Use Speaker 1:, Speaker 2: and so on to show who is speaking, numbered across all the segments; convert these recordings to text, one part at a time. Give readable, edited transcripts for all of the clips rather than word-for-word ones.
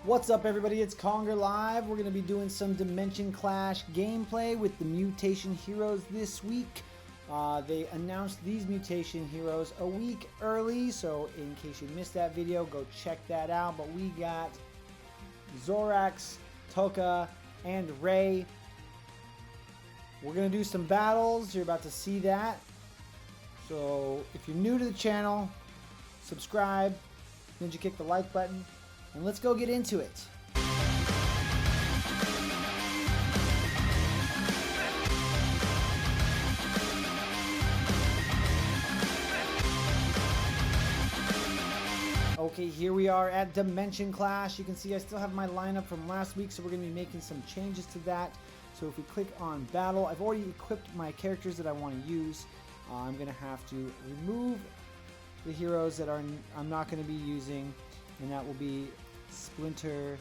Speaker 1: What's up everybody, it's Conger Live. We're going to be doing some Dimension Clash gameplay with the Mutation heroes this week. They announced these Mutation heroes a week early, so in case you missed that video, go check that out. But we got Zorax, Tokka, and Ray. We're going to do some battles, you're about to see that. So if you're new to the channel, subscribe, ninja kick the like button, and let's go get into it. Okay, here we are at Dimension Clash. You can see I still have my lineup from last week, so we're going to be making some changes to that. So if we click on Battle, I've already equipped my characters that I want to use. I'm going to have to remove the heroes that I'm not going to be using, and that will be Splinter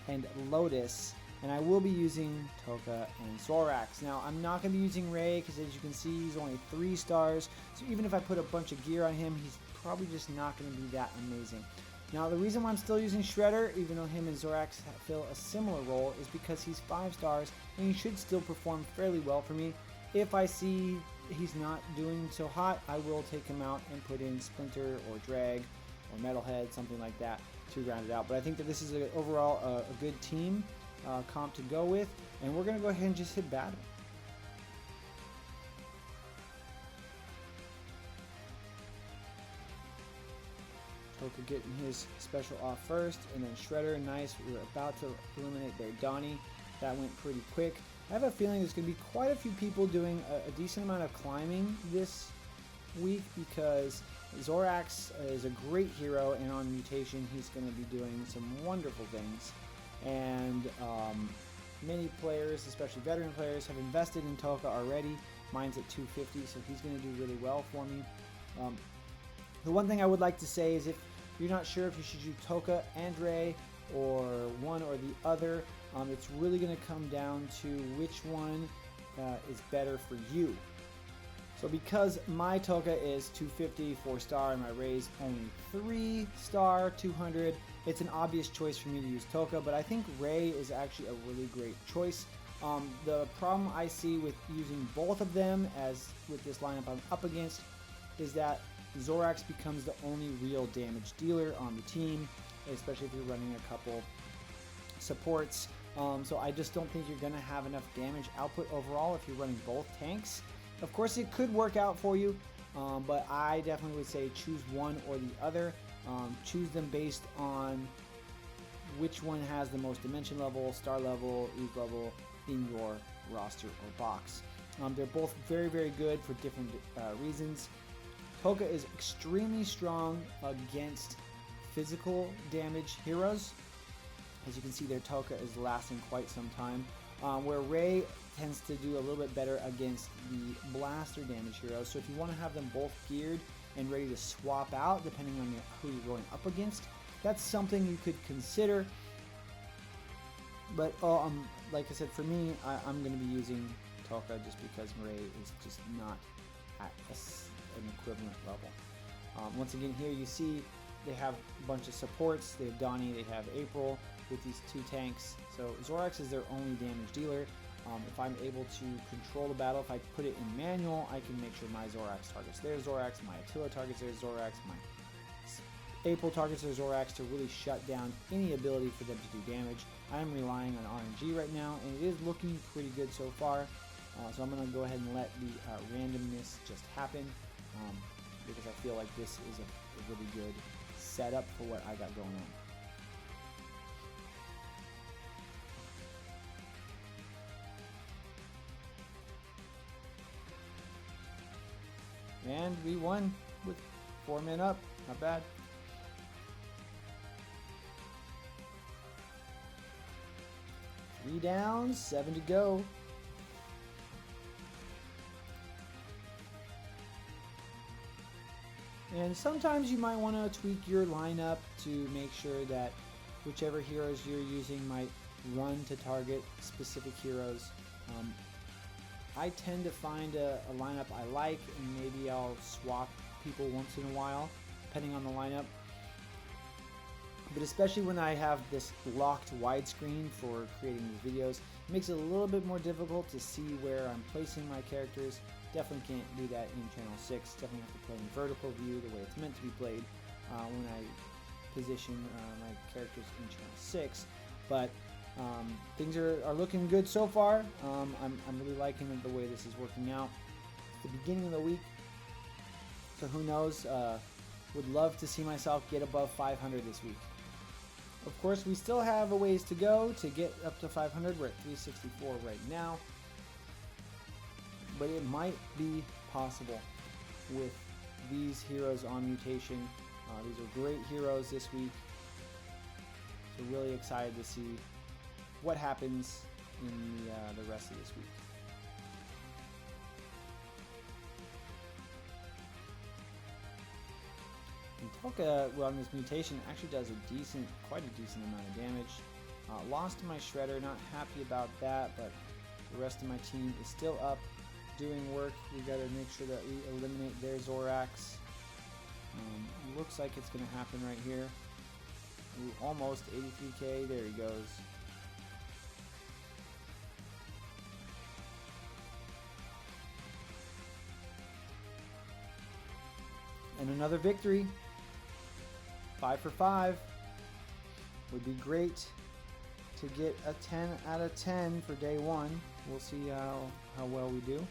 Speaker 1: and Lotus, and I will be using Tokka and Zorax. Now I'm not going to be using Ray because, as you can see, he's only 3 stars, so even if I put a bunch of gear on him, he's probably just not going to be that amazing. Now the reason why I'm still using Shredder, even though him and Zorax fill a similar role, is because he's 5 stars and he should still perform fairly well for me. If I see he's not doing so hot, I will take him out and put in Splinter or Drag or Metalhead, something like that, to round it out. But I think that this is overall a good team comp to go with, and we're going to go ahead and just hit battle. Tokka getting his special off first, and then Shredder, nice. We were about to eliminate their Donnie. That went pretty quick. I have a feeling there's going to be quite a few people doing a decent amount of climbing this week because Zorax is a great hero, and on Mutation he's going to be doing some wonderful things. And many players, especially veteran players, have invested in Tokka already. Mine's at 250, so he's going to do really well for me. The one thing I would like to say is if you're not sure if you should use Tokka and Ray or one or the other, it's really going to come down to which one is better for you. So because my Tokka is 250, 4 star, and my Ray's only 3 star, 200, it's an obvious choice for me to use Tokka, but I think Ray is actually a really great choice. The problem I see with using both of them, as with this lineup I'm up against, is that Zorax becomes the only real damage dealer on the team, especially if you're running a couple supports. So I just don't think you're going to have enough damage output overall if you're running both tanks. Of course, it could work out for you, but I definitely would say choose one or the other. Choose them based on which one has the most dimension level, star level, eve level in your roster or box. They're both very, very good for different reasons. Tokka is extremely strong against physical damage heroes. As you can see there, Tokka is lasting quite some time, where Ray tends to do a little bit better against the blaster damage heroes. So if you want to have them both geared and ready to swap out depending on who you're going up against, that's something you could consider. But like I said, for me, I'm going to be using Tokka just because Ray is just not at an equivalent level. Once again, here you see they have a bunch of supports. They have Donnie, they have April with these 2 tanks. So Zorax is their only damage dealer. If I'm able to control the battle, if I put it in manual, I can make sure my Zorax targets their Zorax, my Attila targets their Zorax, my April targets their Zorax, to really shut down any ability for them to do damage. I'm relying on RNG right now, and it is looking pretty good so far. So I'm going to go ahead and let the randomness just happen, because I feel like this is a really good setup for what I got going on. And we won with 4 men up, not bad. Three down, 7 to go. And sometimes you might want to tweak your lineup to make sure that whichever heroes you're using might run to target specific heroes. I tend to find a lineup I like, and maybe I'll swap people once in a while, depending on the lineup. but especially when I have this locked widescreen for creating these videos, it makes it a little bit more difficult to see where I'm placing my characters. Definitely can't do that in Channel 6. Definitely have to play in vertical view the way it's meant to be played when I position my characters in Channel 6. But things are looking good so far. I'm really liking the way this is working out. It's the beginning of the week, so who knows? Would love to see myself get above 500 this week. Of course, we still have a ways to go to get up to 500. We're at 364 right now. But it might be possible with these heroes on Mutation. These are great heroes this week. So really excited to see what happens in the rest of this week. And Tokka, well, on this Mutation, actually does quite a decent amount of damage. Lost my Shredder, not happy about that, but the rest of my team is still up, doing work. We got to make sure that we eliminate their Zorax. Looks like it's going to happen right here. Ooh, almost 83k. There he goes. And another victory. 5 for 5. Would be great to get a 10 out of 10 for day 1. We'll see how well we do.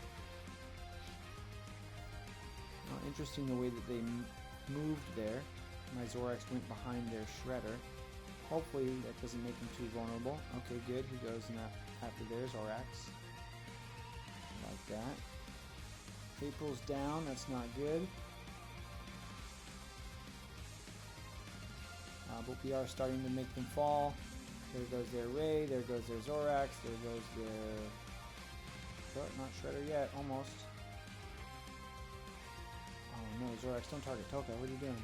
Speaker 1: Interesting the way that they moved there. My Zorax went behind their Shredder. Hopefully that doesn't make him too vulnerable. Okay, good. He goes after their Zorax. Like that. April's down. That's not good. But we are starting to make them fall. There goes their Ray. There goes their Zorax. There goes their... Oh, not Shredder yet. Almost. Oh no, Zorax, don't target Tokka. What are you doing?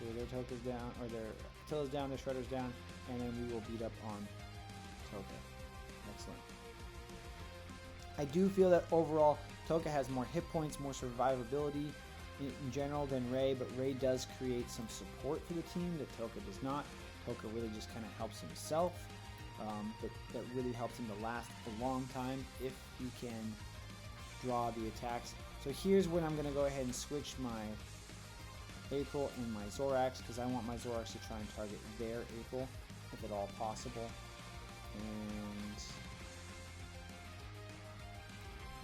Speaker 1: Okay, their Tokka's down, or their Attila's down, their Shredder's down, and then we will beat up on Tokka. Excellent. I do feel that overall Tokka has more hit points, more survivability in general than Ray, but Ray does create some support for the team that Tokka does not. Tokka really just kind of helps himself, but that really helps him to last a long time if he can draw the attacks. So here's when I'm going to go ahead and switch my April and my Zorax, because I want my Zorax to try and target their April, if at all possible. And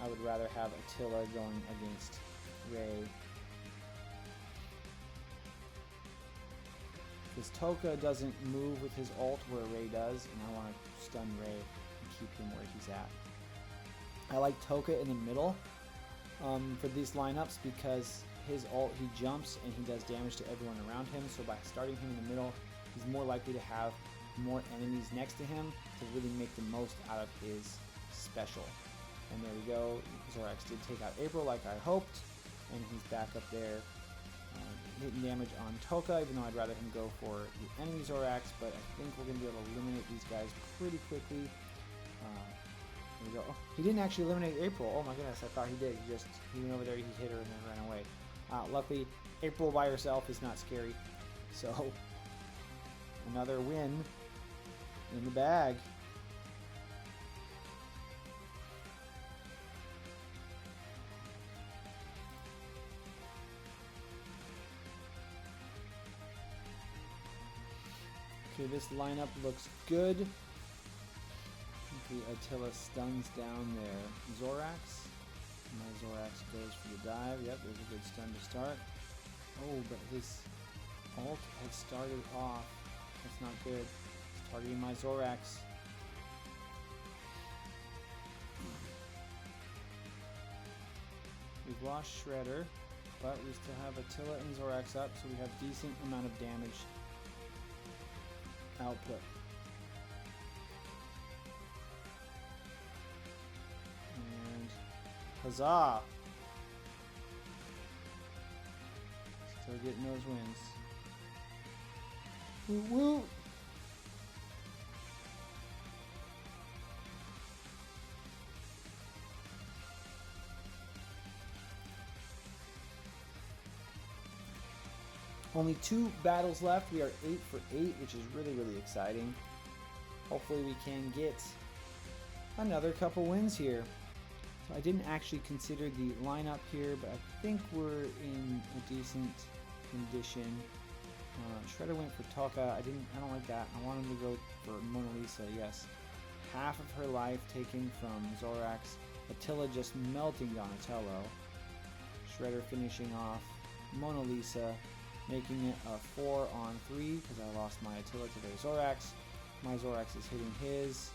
Speaker 1: I would rather have Attila going against Ray. Because Tokka doesn't move with his ult where Ray does, and I want to stun Ray and keep him where he's at. I like Tokka in the middle for these lineups because his ult, he jumps and he does damage to everyone around him, so by starting him in the middle, he's more likely to have more enemies next to him to really make the most out of his special. And there we go, Zorax did take out April like I hoped, and he's back up there hitting damage on Tokka, even though I'd rather him go for the enemy Zorax, but I think we're going to be able to eliminate these guys pretty quickly. There we go. Oh, he didn't actually eliminate April. Oh my goodness, I thought he did. He went over there, he hit her, and then ran away. Luckily, April by herself is not scary. So, another win in the bag. Okay, this lineup looks good. The Attila stuns down their Zorax. My Zorax goes for the dive. Yep, there's a good stun to start. Oh, but his ult had started off. That's not good. It's targeting my Zorax. We've lost Shredder, but we still have Attila and Zorax up, so we have decent amount of damage output. And huzzah! Still getting those wins. Woo woo! Only 2 battles left. We are 8 for 8, which is really, really exciting. Hopefully we can get another couple wins here. So I didn't actually consider the lineup here, but I think we're in a decent condition. Shredder went for Tokka. I don't like that. I want him to go for Mona Lisa. Yes. Half of her life taken from Zorax. Attila just melting Donatello. Shredder finishing off Mona Lisa, making it a 4-on-3 because I lost my Attila to their Zorax. My Zorax is hitting his.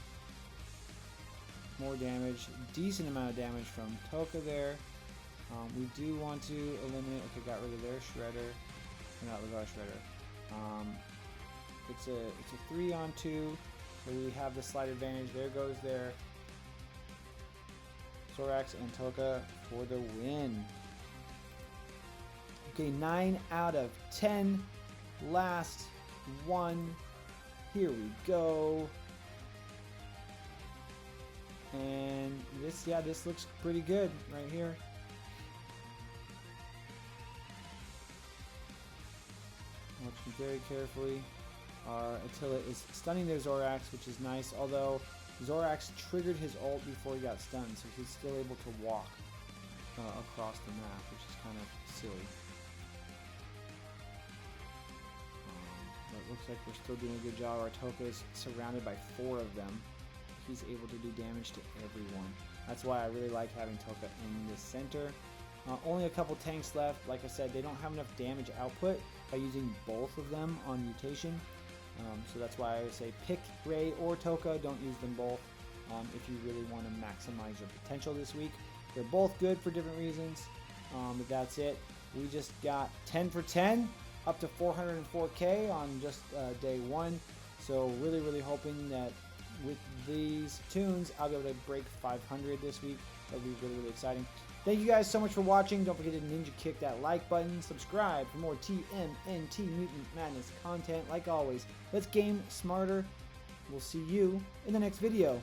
Speaker 1: More damage, decent amount of damage from Tokka there. We do want to eliminate. Okay, got rid of their Shredder. No, it was our Shredder. It's a 3-on-2, so we have the slight advantage. There goes their Zorax and Tokka for the win. Okay, 9 out of 10. Last one. Here we go. And this looks pretty good right here. Watching very carefully. Our Attila is stunning their Zorax, which is nice, although Zorax triggered his ult before he got stunned, so he's still able to walk across the map, which is kind of silly. But it looks like we're still doing a good job. Our Tokka is surrounded by 4 of them. He's able to do damage to everyone. That's why I really like having Tokka in the center. Only a couple tanks left. Like I said, they don't have enough damage output by using both of them on Mutation. So that's why I say pick Ray or Tokka. Don't use them both if you really want to maximize your potential this week. They're both good for different reasons. But that's it. We just got 10 for 10, up to 404k on just day 1. So really, really hoping that with these tunes, I'll be able to break 500 this week. That'll be really, really exciting. Thank you guys so much for watching. Don't forget to ninja kick that like button. Subscribe for more TMNT Mutant Madness content. Like always, let's game smarter. We'll see you in the next video.